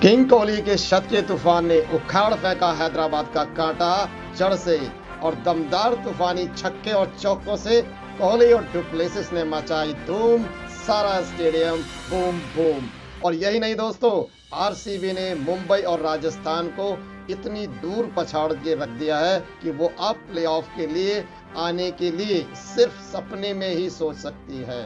King Kohli के शतकीय तूफान ने उखाड़ फेंका हैदराबाद का कांटा जड़ से और दमदार तूफानी छक्के और चौकों से कोहली और डुप्लेसिस ने मचाई धूम, सारा स्टेडियम बूम बूम। और यही नहीं दोस्तों, आरसीबी ने मुंबई और राजस्थान को इतनी दूर पछाड़ के रख दिया है कि वो अब प्लेऑफ के लिए आने के लिए सिर्फ सपने में ही सोच सकती है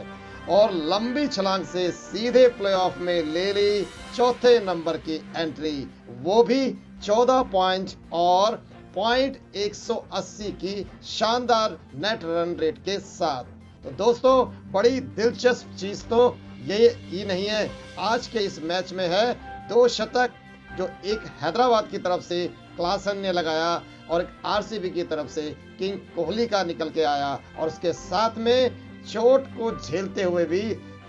और लंबी छलांग से सीधे प्लेऑफ में ले ली चौथे नंबर की एंट्री, वो भी 14 पॉइंट और पॉइंट 180 की शानदार नेट रन रेट के साथ। तो दोस्तों, बड़ी दिलचस्प चीज तो ये ही नहीं है, आज के इस मैच में है 2 शतक जो एक हैदराबाद की तरफ से क्लासन ने लगाया और एक आरसीबी की तरफ से किंग कोहली का निकल के आया और उसके साथ में चोट को झेलते हुए भी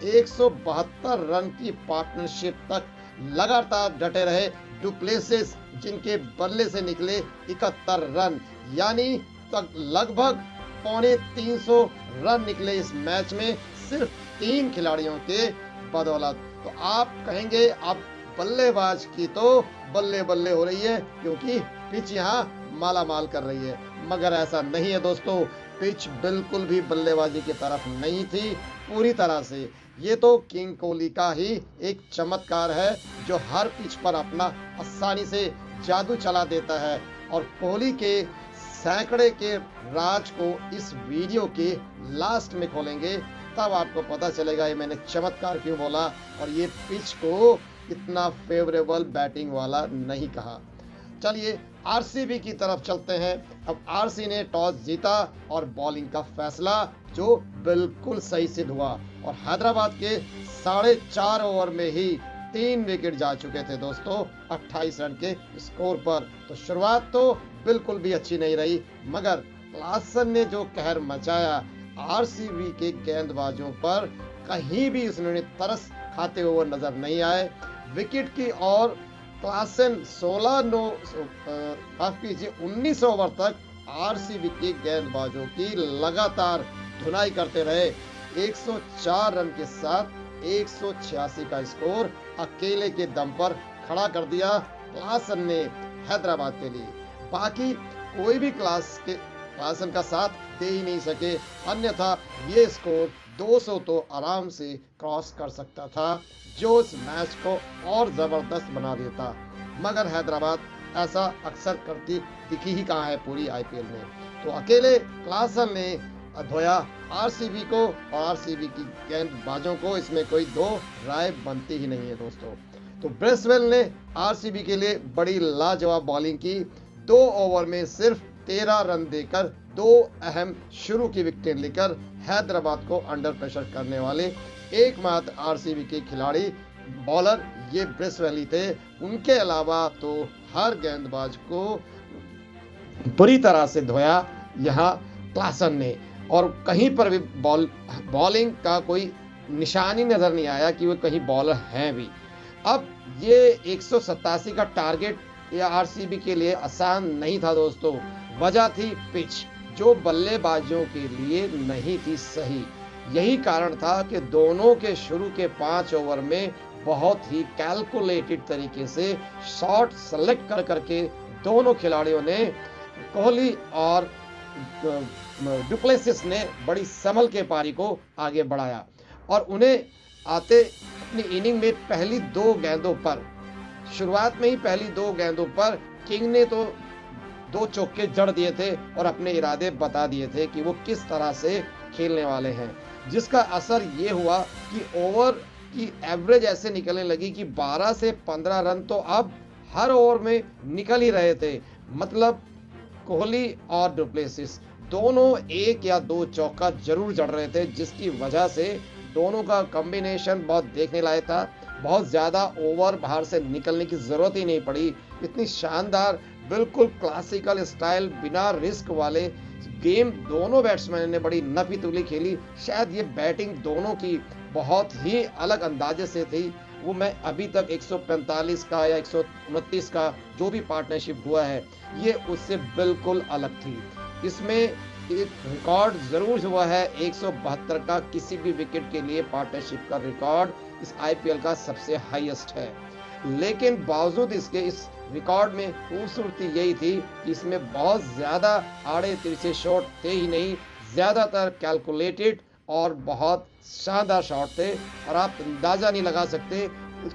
172 रन की पार्टनरशिप तक लगातार डटे रहे डुप्लेसिस, जिनके बल्ले से निकले 71 रन, यानी तक लगभग 350 रन निकले इस मैच में सिर्फ 3 खिलाड़ियों के बदौलत। तो आप कहेंगे अब बल्लेबाज की तो बल्ले बल्ले हो रही है क्योंकि पिच यहाँ माला माल कर रही है, मगर ऐसा नहीं है दोस्तों। पिच बिल्कुल भी बल्लेबाजी की तरफ नहीं थी पूरी तरह से। ये तो किंग कोहली का ही एक चमत्कार है जो हर पिच पर अपना आसानी से जादू चला देता है। और कोहली के सैकड़े के राज को इस वीडियो के लास्ट में खोलेंगे, तब आपको पता चलेगा ये मैंने चमत्कार क्यों बोला और ये पिच को इतना फेवरेबल बैटिंग वाला नहीं कहा। चलिए आरसीबी की तरफ चलते हैं। अब आरसी ने टॉस जीता और बॉलिंग का फैसला जो बिल्कुल सही सिद्ध हुआ और हैदराबाद के 4.5 ओवर में ही 3 विकेट जा चुके थे दोस्तों 28 रन के स्कोर पर। तो शुरुआत तो बिल्कुल भी अच्छी नहीं रही, मगर क्लासन ने जो कहर मचाया आरसीबी के गेंदबाजों पर, कहीं भी उसने तरस खाते हुए नजर नहीं आए। विकेट की और क्लासन 19 ओवर तक आरसीबी के गेंदबाजों की लगातार धुनाई करते रहे। 104 रन के साथ 186 का स्कोर अकेले के दम पर खड़ा कर दिया क्लासन ने हैदराबाद के लिए। बाकी कोई भी क्लासन का साथ दे ही नहीं सके, अन्यथा ये स्कोर 200 तो आराम से क्रॉस कर सकता था, जो इस मैच को और जबरदस्त बना देता। मगर हैदराबाद ऐसा अक्सर करती दिखी ही कहाँ है पूरी आईपीएल में। तो अकेले क्लासन ने धोया आरसीबी को और आरसीबी की गेंदबाजों को, इसमें कोई दो राय बनती ही नहीं है दोस्तों। तो ब्रेसवेल ने आरसीबी के लिए बड़ी लाजवाब बॉलिंग की, 2 ओवर में सिर्फ 13 रन देकर 2 अहम शुरू की विकेट लेकर हैदराबाद को अंडर प्रेशर करने वाले एकमात्र आरसीबी के खिलाड़ी बॉलर ये ब्रेसवेल ही थे। उनके अलावा तो हर गेंदबाज को बुरी तरह से धोया यहाँ क्लासन ने और कहीं पर भी बॉलिंग का कोई निशानी नजर नहीं आया कि वो कहीं बॉलर हैं भी। अब ये 187 का टारगेट या आरसीबी के लिए आसान नहीं था दोस्तों। वजह थी पिच जो बल्लेबाजों के लिए नहीं थी सही। यही कारण था कि दोनों के शुरू के 5 ओवर में बहुत ही कैलकुलेटेड तरीके से शॉट सेलेक्ट कर करके दोनों खिलाड़ियों ने, कोहली और डुप्लेसिस ने बड़ी संभल के पारी को आगे बढ़ाया और उन्हें आते अपनी इनिंग में पहली 2 गेंदों पर, शुरुआत में ही पहली 2 गेंदों पर किंग ने तो 2 चौके जड़ दिए थे और अपने इरादे बता दिए थे कि वो किस तरह से खेलने वाले हैं, जिसका असर ये हुआ कि ओवर की एवरेज ऐसे निकलने लगी कि 12 से 15 रन तो अब हर ओवर में निकल ही रहे थे। मतलब कोहली और डुप्लेसिस दोनों 1 या 2 चौका जरूर जड़ रहे थे, जिसकी वजह से दोनों का कॉम्बिनेशन बहुत देखने लायक था। बहुत ज्यादा ओवर बाहर से निकलने की जरूरत ही नहीं पड़ी। इतनी शानदार बिल्कुल क्लासिकल स्टाइल बिना रिस्क वाले गेम दोनों बैट्समैन ने बड़ी नफी तुली खेली। शायद ये बैटिंग दोनों की बहुत ही अलग अंदाजे से थी। वो मैं अभी तक 145 का या 129 का जो भी पार्टनरशिप हुआ है ये उससे बिल्कुल अलग थी। इसमें एक रिकॉर्ड जरूर हुआ है 172 का, किसी भी विकेट के लिए पार्टनरशिप का रिकॉर्ड इस आईपीएल का सबसे हाईएस्ट है। लेकिन बावजूद इसके इस रिकॉर्ड में खूबसूरती यही थी कि इसमें बहुत ज़्यादा आड़े तिरछे शॉट थे ही नहीं, ज़्यादातर कैलकुलेटेड और बहुत शानदार शॉट थे। और आप अंदाज़ा नहीं लगा सकते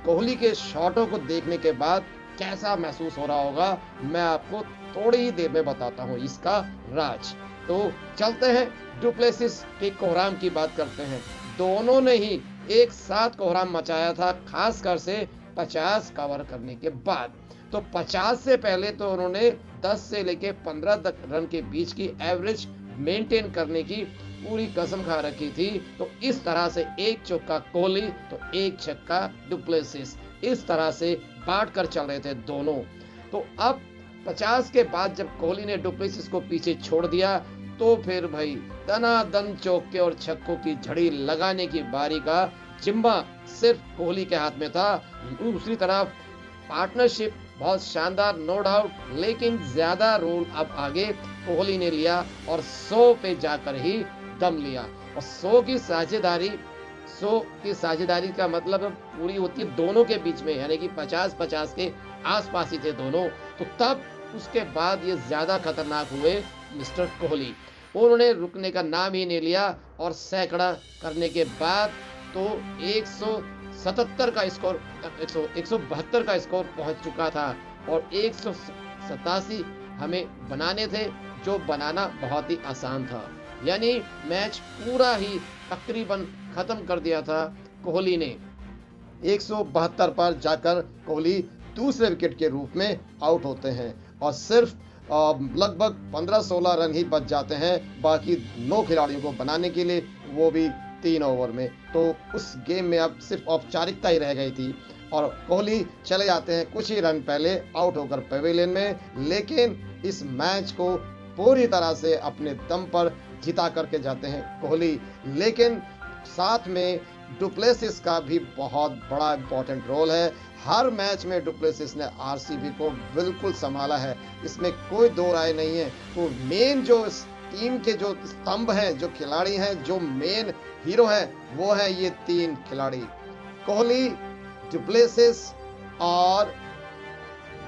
कोहली के शॉटों को देखने के बाद कैसा महसूस हो रहा होगा। मैं आपको थोड़ी ही देर में बताता हूँ इसका राज। तो चलते हैं डुप्लेसिस के कोहराम की बात करते हैं। दोनों ने ही एक साथ कोहराम मचाया था, खासकर से 50 कवर करने के बाद। तो 50 से पहले तो उन्होंने 10 से लेके 15 तक रन के बीच की एवरेज मेंटेन करने की पूरी कसम खा रखी थी। तो इस तरह से एक चौका कोहली तो एक छक्का डुप्लेसिस, इस तरह से बांट कर चल रहे थे दोनों। तो अब 50 के बाद जब कोहली ने डुप्लेसिस को पीछे छोड़ दिया तो फिर भाई दनादन चौके और छक्कों की झड़ी लगाने की बारी का जिम्मा सिर्फ कोहली के हाथ में था। दूसरी तरफ पार्टनरशिप बहुत शानदार नो डाउट, लेकिन ज्यादा रोल अब आगे कोहली ने लिया और 100 पे जाकर ही दम लिया। और 100 की साझेदारी का मतलब पूरी होती है दोनों के बीच में, यानी कि 50-50 के आसपास ही थे दोनों। तो तब उसके बाद ये ज्यादा खतरनाक हुए मिस्टर कोहली, उन्होंने रुकने का नाम ही नहीं लिया और सैकड़ा करने के बाद तो 177 का स्कोर 172 का स्कोर पहुंच चुका था और 187 हमें बनाने थे, जो बनाना बहुत ही आसान था। यानी मैच पूरा ही तकरीबन खत्म कर दिया था कोहली ने। 172 पर जाकर कोहली दूसरे विकेट के रूप में आउट होते हैं और सिर्फ लगभग 15-16 रन ही बच जाते हैं बाकी 9 खिलाड़ियों को बनाने के लिए, वो भी 3 ओवर में। तो उस गेम में अब सिर्फ औपचारिकता ही रह गई थी और कोहली चले जाते हैं कुछ ही रन पहले आउट होकर पवेलियन में। लेकिन इस मैच को पूरी तरह से अपने दम पर जिता करके जाते हैं कोहली, लेकिन साथ में डुप्लेसिस का भी बहुत बड़ा इंपॉर्टेंट रोल है। हर मैच में डुप्लेसिस ने आरसीबी को बिल्कुल संभाला है, इसमें कोई दो राय नहीं है। तो मेन जो टीम के जो स्तंभ हैं, जो खिलाड़ी हैं, जो मेन हीरो हैं, वो है ये 3 खिलाड़ी, कोहली, डुप्लेसिस और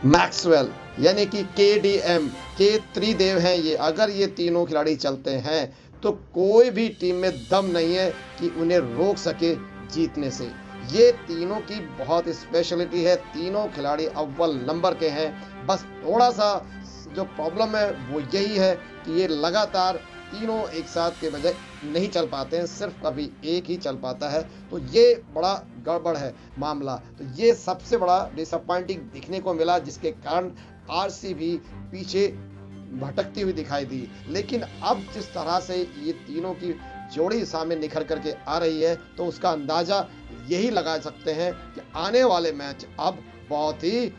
मैक्सवेल, यानी कि केडीएम के त्रिदेव हैं ये। अगर ये तीनों खिलाड़ी चलते हैं तो कोई भी टीम में दम नहीं है कि उन्हें रोक सके जीतने से। ये तीनों की बहुत स्पेशलिटी है, तीनों खिलाड़ी अव्वल नंबर के हैं। बस थोड़ा सा जो प्रॉब्लम है वो यही है कि ये लगातार तीनों एक साथ के बजाय नहीं चल पाते हैं, सिर्फ कभी एक ही चल पाता है। तो ये बड़ा गड़बड़ है मामला। तो ये सबसे बड़ा डिसअपॉइंटिंग दिखने को मिला, जिसके कारण आरसीबी पीछे भटकती हुई दिखाई दी। लेकिन अब जिस तरह से ये तीनों की जोड़ी सामने निखर करके आ रही है तो उसका अंदाजा यही लगा सकते हैं कि आने वाले मैच अब बहुत ही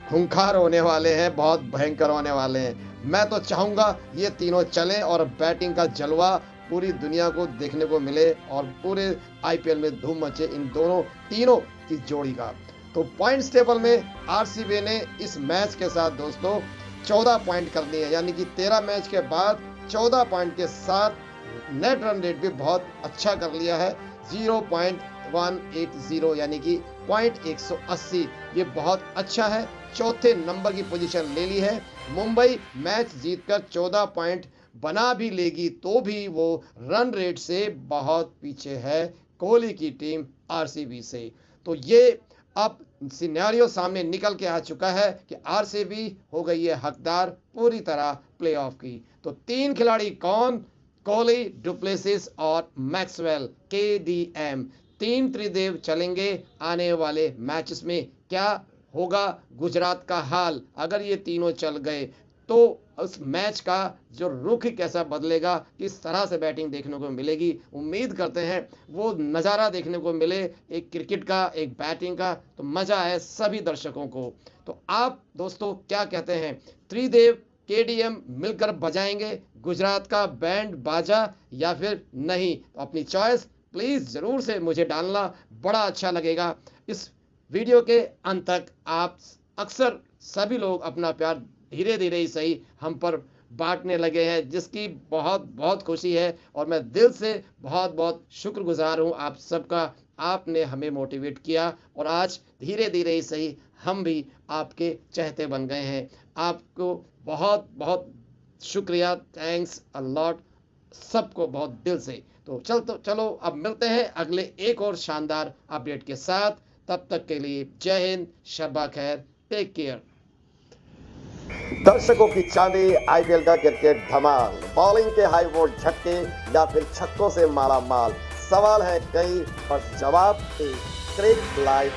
खूंखार होने वाले हैं, बहुत भयंकर होने वाले हैं। मैं तो चाहूंगा ये तीनों चलें और बैटिंग का जलवा पूरी दुनिया को देखने को मिले और पूरे आईपीएल में धूम मचे इन तीनों की जोड़ी का। तो पॉइंट्स टेबल में आरसीबी ने इस मैच के साथ दोस्तों 14 पॉइंट कर लिए, यानी कि 13 मैच के बाद 14 पॉइंट के साथ नेट रन रेट भी बहुत अच्छा कर लिया है, 0.180, यानी कि 180। ये बहुत अच्छा है, चौथे नंबर की पोजीशन ले ली है। मुंबई मैच जीतकर 14 पॉइंट बना भी लेगी तो भी वो रन रेट से बहुत पीछे है कोहली की टीम आरसीबी से। तो ये अब सिनेरियो सामने निकल के आ चुका है कि आरसीबी हो गई है हकदार पूरी तरह प्लेऑफ की। तो 3 खिलाड़ी कौन? कोहली, डुप्लेसिस और मैक्सवेल, केडीएम, 3 त्रिदेव चलेंगे आने वाले मैचेस में। क्या होगा गुजरात का हाल अगर ये तीनों चल गए? तो उस मैच का जो रुख कैसा बदलेगा, किस तरह से बैटिंग देखने को मिलेगी। उम्मीद करते हैं वो नज़ारा देखने को मिले, एक क्रिकेट का, एक बैटिंग का, तो मज़ा आए सभी दर्शकों को। तो आप दोस्तों क्या कहते हैं, त्रिदेव केडीएम मिलकर बजाएंगे गुजरात का बैंड बाजा या फिर नहीं? तो अपनी चॉइस प्लीज़ ज़रूर से मुझे डालना, बड़ा अच्छा लगेगा। इस वीडियो के अंत तक आप अक्सर सभी लोग अपना प्यार धीरे धीरे ही सही हम पर बांटने लगे हैं, जिसकी बहुत बहुत खुशी है और मैं दिल से बहुत बहुत शुक्रगुजार हूं आप सबका आपने हमें मोटिवेट किया और आज धीरे धीरे ही सही हम भी आपके चहेते बन गए हैं। आपको बहुत बहुत शुक्रिया, थैंक्स अ लॉट, सबको बहुत दिल से। तो चलो अब मिलते हैं अगले एक और शानदार अपडेट के साथ। तब तक के लिए जय हिंद, शब्बा खैर, टेक केयर। दर्शकों की चांदी, आईपीएल का क्रिकेट धमाल, बॉलिंग के हाई वोल्ट झटके या फिर छक्कों से माला माल, सवाल है कई और जवाब एक। क्रिक लाइव